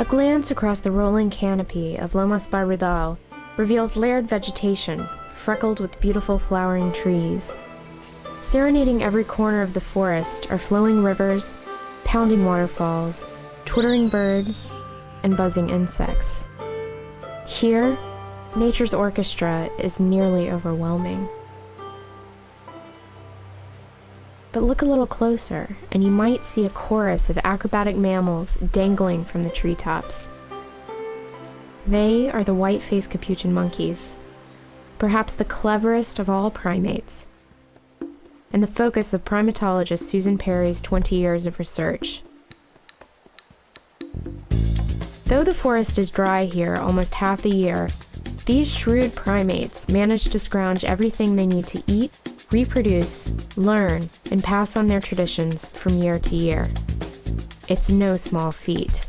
A glance across the rolling canopy of Lomas Barbudal reveals layered vegetation, freckled with beautiful flowering trees. Serenading every corner of the forest are flowing rivers, pounding waterfalls, twittering birds, and buzzing insects. Here, nature's orchestra is nearly overwhelming. But look a little closer, and you might see a chorus of acrobatic mammals dangling from the treetops. They are the white-faced capuchin monkeys, perhaps the cleverest of all primates, and the focus of primatologist Susan Perry's 20 years of research. Though the forest is dry here almost half the year, these shrewd primates manage to scrounge everything they need to eat, reproduce, learn, and pass on their traditions from year to year. It's no small feat.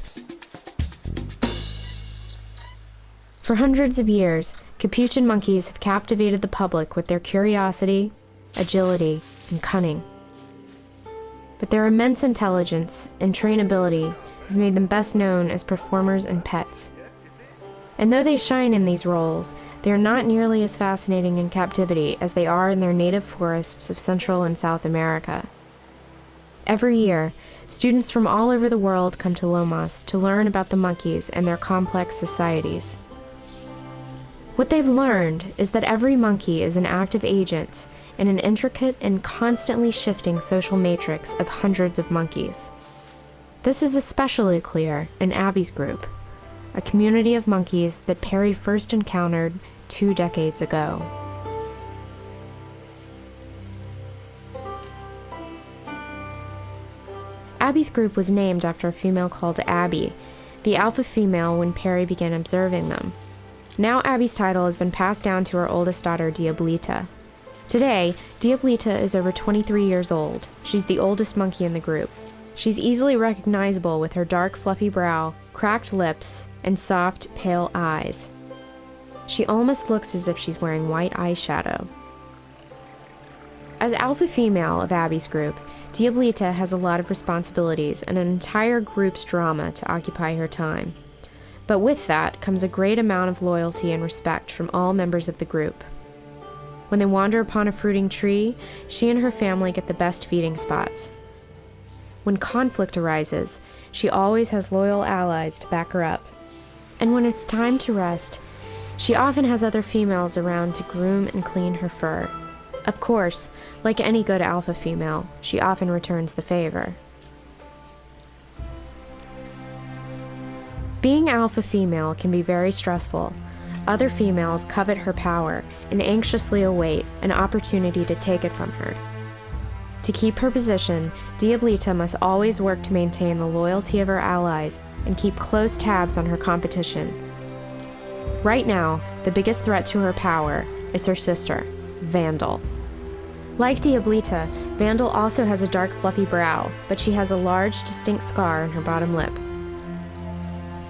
For hundreds of years, capuchin monkeys have captivated the public with their curiosity, agility, and cunning. But their immense intelligence and trainability has made them best known as performers and pets. And though they shine in these roles, they are not nearly as fascinating in captivity as they are in their native forests of Central and South America. Every year, students from all over the world come to Lomas to learn about the monkeys and their complex societies. What they've learned is that every monkey is an active agent in an intricate and constantly shifting social matrix of hundreds of monkeys. This is especially clear in Abby's group, a community of monkeys that Perry first encountered 2 decades ago. Abby's group was named after a female called Abby, the alpha female when Perry began observing them. Now Abby's title has been passed down to her oldest daughter, Diablita. Today, Diablita is over 23 years old. She's the oldest monkey in the group. She's easily recognizable with her dark, fluffy brow, cracked lips, and soft, pale eyes. She almost looks as if she's wearing white eyeshadow. As alpha female of Abby's group, Diablita has a lot of responsibilities and an entire group's drama to occupy her time. But with that comes a great amount of loyalty and respect from all members of the group. When they wander upon a fruiting tree, she and her family get the best feeding spots. When conflict arises, she always has loyal allies to back her up. And when it's time to rest, she often has other females around to groom and clean her fur. Of course, like any good alpha female, she often returns the favor. Being alpha female can be very stressful. Other females covet her power and anxiously await an opportunity to take it from her. To keep her position, Diablita must always work to maintain the loyalty of her allies and keep close tabs on her competition. Right now, the biggest threat to her power is her sister, Vandal. Like Diablita, Vandal also has a dark fluffy brow, but she has a large, distinct scar on her bottom lip.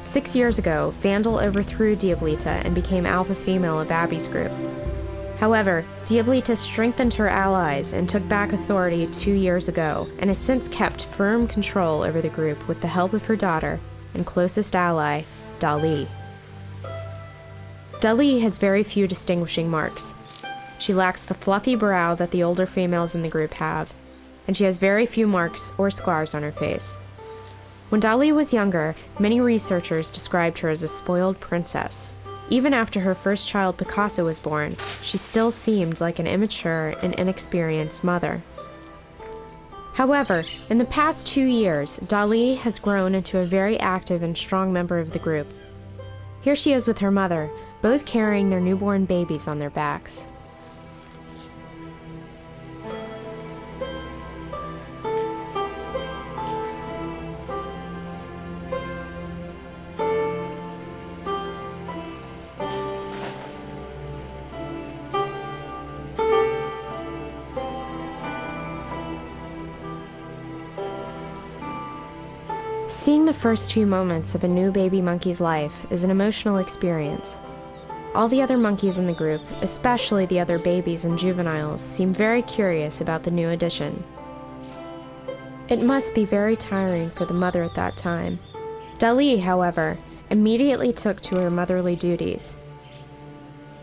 6 years ago, Vandal overthrew Diablita and became alpha female of Abby's group. However, Diablita strengthened her allies and took back authority 2 years ago, and has since kept firm control over the group with the help of her daughter and closest ally, Dali. Dali has very few distinguishing marks. She lacks the fluffy brow that the older females in the group have, and she has very few marks or scars on her face. When Dali was younger, many researchers described her as a spoiled princess. Even after her first child, Picasso, was born, she still seemed like an immature and inexperienced mother. However, in the past 2 years, Dali has grown into a very active and strong member of the group. Here she is with her mother, both carrying their newborn babies on their backs. Seeing the first few moments of a new baby monkey's life is an emotional experience. All the other monkeys in the group, especially the other babies and juveniles, seem very curious about the new addition. It must be very tiring for the mother at that time. Dali, however, immediately took to her motherly duties.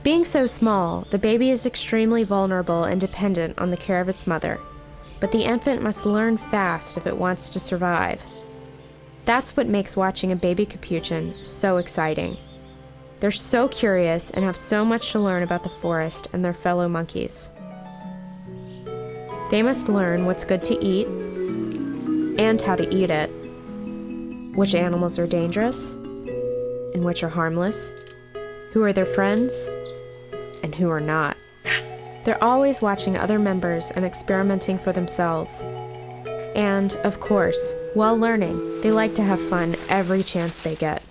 Being so small, the baby is extremely vulnerable and dependent on the care of its mother, but the infant must learn fast if it wants to survive. That's what makes watching a baby capuchin so exciting. They're so curious and have so much to learn about the forest and their fellow monkeys. They must learn what's good to eat and how to eat it, which animals are dangerous and which are harmless, who are their friends and who are not. They're always watching other members and experimenting for themselves. And, of course, while learning, they like to have fun every chance they get.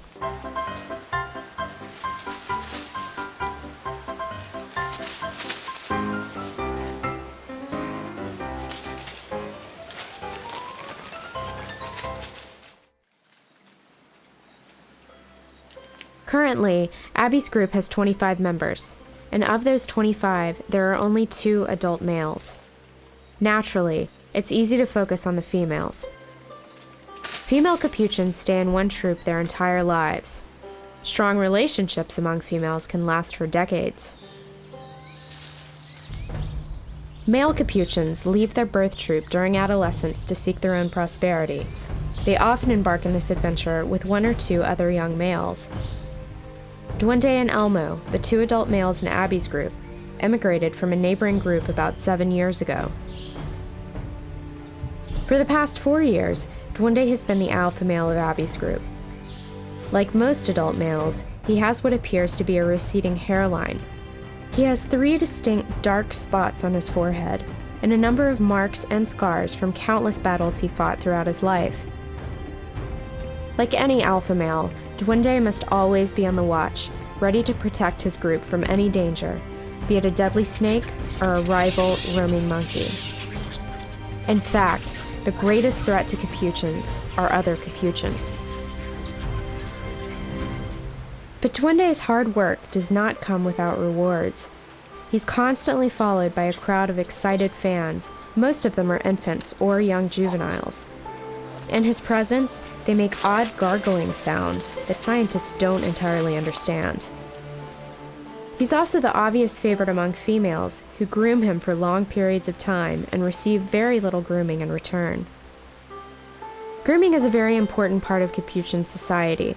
Currently, Abby's group has 25 members, and of those 25, there are only 2 adult males. Naturally, it's easy to focus on the females. Female capuchins stay in one troop their entire lives. Strong relationships among females can last for decades. Male capuchins leave their birth troop during adolescence to seek their own prosperity. They often embark in this adventure with 1 or 2 other young males. Duende and Elmo, the 2 adult males in Abby's group, emigrated from a neighboring group about 7 years ago. For the past 4 years, Duende has been the alpha male of Abby's group. Like most adult males, he has what appears to be a receding hairline. He has 3 distinct dark spots on his forehead, and a number of marks and scars from countless battles he fought throughout his life. Like any alpha male, Duende must always be on the watch, ready to protect his group from any danger, be it a deadly snake or a rival roaming monkey. In fact, the greatest threat to capuchins are other capuchins. But Duende's hard work does not come without rewards. He's constantly followed by a crowd of excited fans. Most of them are infants or young juveniles. In his presence, they make odd gargling sounds that scientists don't entirely understand. He's also the obvious favorite among females, who groom him for long periods of time and receive very little grooming in return. Grooming is a very important part of capuchin society.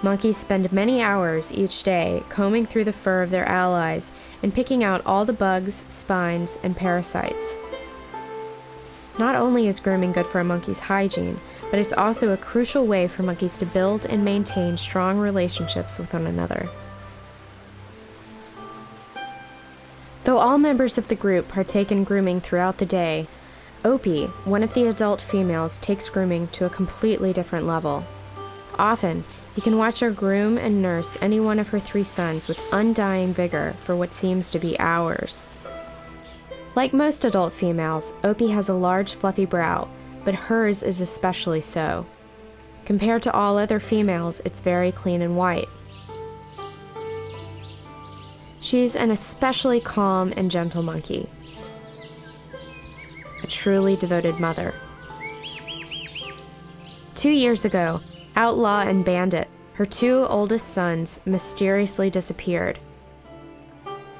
Monkeys spend many hours each day combing through the fur of their allies and picking out all the bugs, spines, and parasites. Not only is grooming good for a monkey's hygiene, but it's also a crucial way for monkeys to build and maintain strong relationships with one another. Though all members of the group partake in grooming throughout the day, Opie, one of the adult females, takes grooming to a completely different level. Often, you can watch her groom and nurse any one of her 3 sons with undying vigor for what seems to be hours. Like most adult females, Opie has a large fluffy brow, but hers is especially so. Compared to all other females, it's very clean and white. She's an especially calm and gentle monkey. A truly devoted mother. 2 years ago, Outlaw and Bandit, her 2 oldest sons, mysteriously disappeared.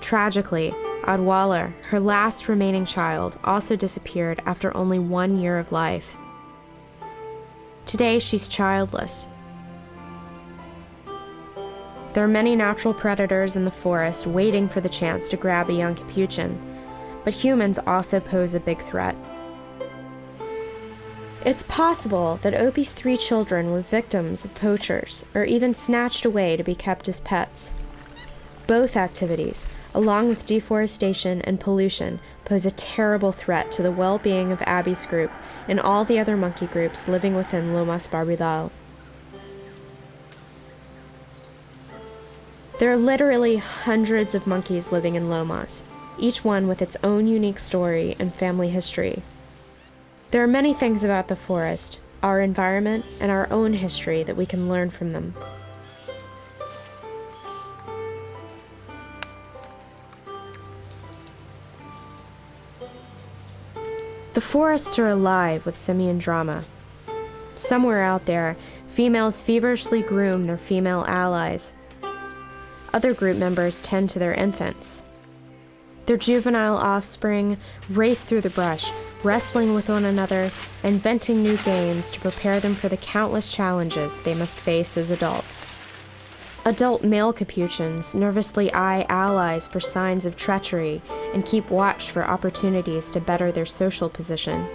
Tragically, Adwala, her last remaining child, also disappeared after only 1 year of life. Today, she's childless. There are many natural predators in the forest waiting for the chance to grab a young capuchin, but humans also pose a big threat. It's possible that Opie's 3 children were victims of poachers, or even snatched away to be kept as pets. Both activities, along with deforestation and pollution, pose a terrible threat to the well-being of Abby's group and all the other monkey groups living within Lomas Barbudal. There are literally hundreds of monkeys living in Lomas, each one with its own unique story and family history. There are many things about the forest, our environment, and our own history that we can learn from them. The forests are alive with simian drama. Somewhere out there, Females feverishly groom their female allies. Other group members tend to their infants. Their juvenile offspring race through the brush, wrestling with one another, inventing new games to prepare them for the countless challenges they must face as adults. Adult male capuchins nervously eye allies for signs of treachery and keep watch for opportunities to better their social position.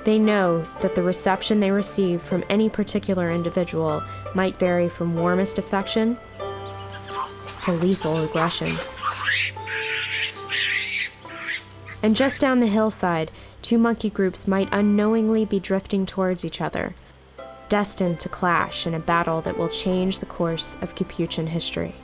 They know that the reception they receive from any particular individual might vary from warmest affection to lethal aggression. And just down the hillside, two monkey groups might unknowingly be drifting towards each other, destined to clash in a battle that will change the course of capuchin history.